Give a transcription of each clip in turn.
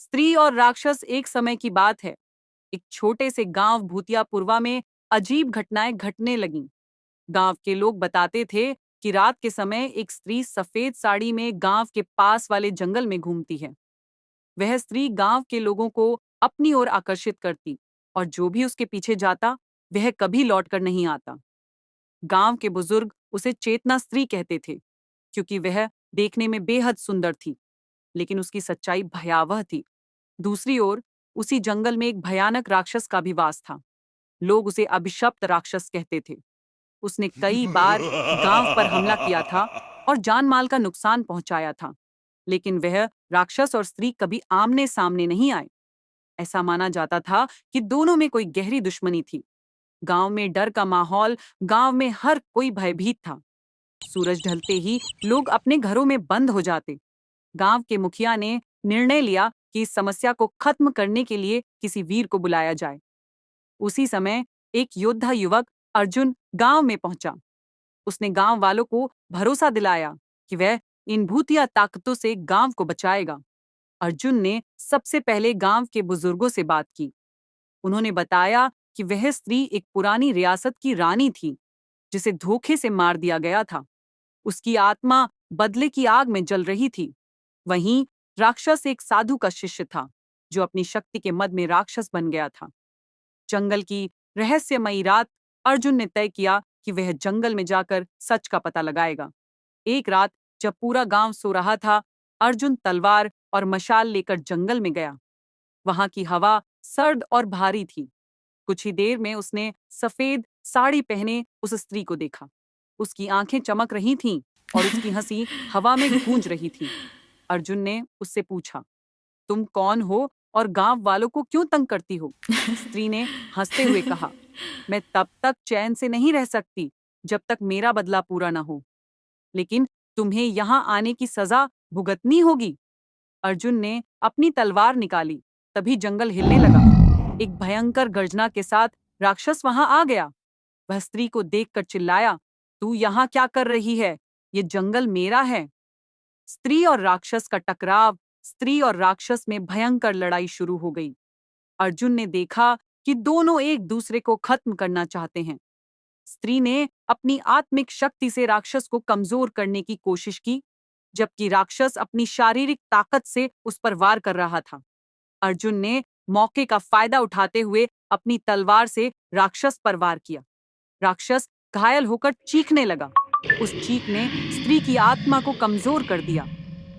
स्त्री और राक्षस एक समय की बात है। एक छोटे से गांव भूतियापुरवा में अजीब घटनाएं घटने लगीं। गांव के लोग बताते थे कि रात के समय एक स्त्री सफेद साड़ी में गांव के पास वाले जंगल में घूमती है। वह स्त्री गांव के लोगों को अपनी ओर आकर्षित करती और जो भी उसके पीछे जाता वह कभी लौटकर नहीं आता। गांव के बुजुर्ग उसे चेतना स्त्री कहते थे क्योंकि वह देखने में बेहद सुंदर थी, लेकिन उसकी सच्चाई भयावह थी। दूसरी ओर उसी जंगल में एक भयानक राक्षस का भी वास था। लोग उसे अभिशप्त राक्षस कहते थे। उसने कई बार गांव पर हमला किया था और जान माल का नुकसान पहुंचाया था, लेकिन वह राक्षस और स्त्री कभी आमने सामने नहीं आए। ऐसा माना जाता था कि दोनों में कोई गहरी दुश्मनी थी। गांव में डर का माहौल, गांव में हर कोई भयभीत था। सूरज ढलते ही लोग अपने घरों में बंद हो जाते। गांव के मुखिया ने निर्णय लिया कि इस समस्या को खत्म करने के लिए किसी वीर को बुलाया जाए। उसी समय एक योद्धा युवक अर्जुन गांव में पहुंचा। उसने गांव वालों को भरोसा दिलाया कि वह इन भूतिया ताकतों से गांव को बचाएगा। अर्जुन ने सबसे पहले गांव के बुजुर्गों से बात की। उन्होंने बताया कि वह स्त्री एक पुरानी रियासत की रानी थी, जिसे धोखे से मार दिया गया था। उसकी आत्मा बदले की आग में जल रही थी। वहीं राक्षस एक साधु का शिष्य था, जो अपनी शक्ति के मद में राक्षस बन गया था। जंगल की रहस्यमयी रात, अर्जुन ने तय किया कि वह जंगल में जाकर सच का पता लगाएगा। एक रात जब पूरा गांव सो रहा था, अर्जुन तलवार और मशाल लेकर जंगल में गया। वहां की हवा सर्द और भारी थी। कुछ ही देर में उसने सफेद साड़ी पहने उस स्त्री को देखा। उसकी आंखें चमक रही थीं और उसकी हंसी हवा में गूंज रही थी। अर्जुन ने उससे पूछा, तुम कौन हो और गांव वालों को क्यों तंग करती हो? स्त्री ने हंसते हुए कहा, मैं तब तक चैन से नहीं रह सकती जब तक मेरा बदला पूरा न हो, लेकिन तुम्हें यहाँ आने की सजा भुगतनी होगी। अर्जुन ने अपनी तलवार निकाली। तभी जंगल हिलने लगा। एक भयंकर गर्जना के साथ राक्षस वहां आ गया। वह स्त्री को देखकर चिल्लाया, तू यहाँ क्या कर रही है? ये जंगल मेरा है। स्त्री और राक्षस का टकराव, स्त्री और राक्षस में भयंकर लड़ाई शुरू हो गई। अर्जुन ने देखा कि दोनों एक दूसरे को खत्म करना चाहते हैं। स्त्री ने अपनी आत्मिक शक्ति से राक्षस को कमजोर करने की कोशिश की, जबकि राक्षस अपनी शारीरिक ताकत से उस पर वार कर रहा था। अर्जुन ने मौके का फायदा उठाते हुए अपनी तलवार से राक्षस पर वार किया। राक्षस घायल होकर चीखने लगा। उस चीख ने स्त्री की आत्मा को कमजोर कर दिया।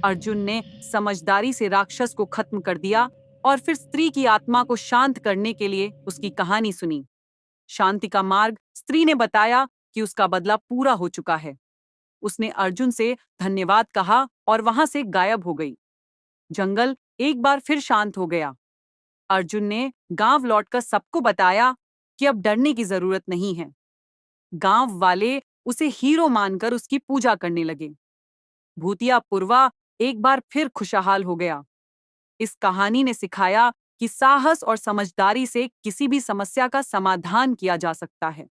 अर्जुन ने समझदारी से राक्षस को खत्म कर दिया और फिर स्त्री की आत्मा को शांत करने के लिए उसकी कहानी सुनी। शांति का मार्ग स्त्री ने बताया कि उसका बदला पूरा हो चुका है। उसने अर्जुन से धन्यवाद कहा और वहां से गायब हो गई। जंगल एक बार फिर शांत हो गया। अर्जुन ने गांव लौटकर सबको बताया कि अब डरने की जरूरत नहीं है। गांव वाले उसे हीरो मानकर उसकी पूजा करने लगे। भूतिया पुरवा एक बार फिर खुशहाल हो गया। इस कहानी ने सिखाया कि साहस और समझदारी से किसी भी समस्या का समाधान किया जा सकता है।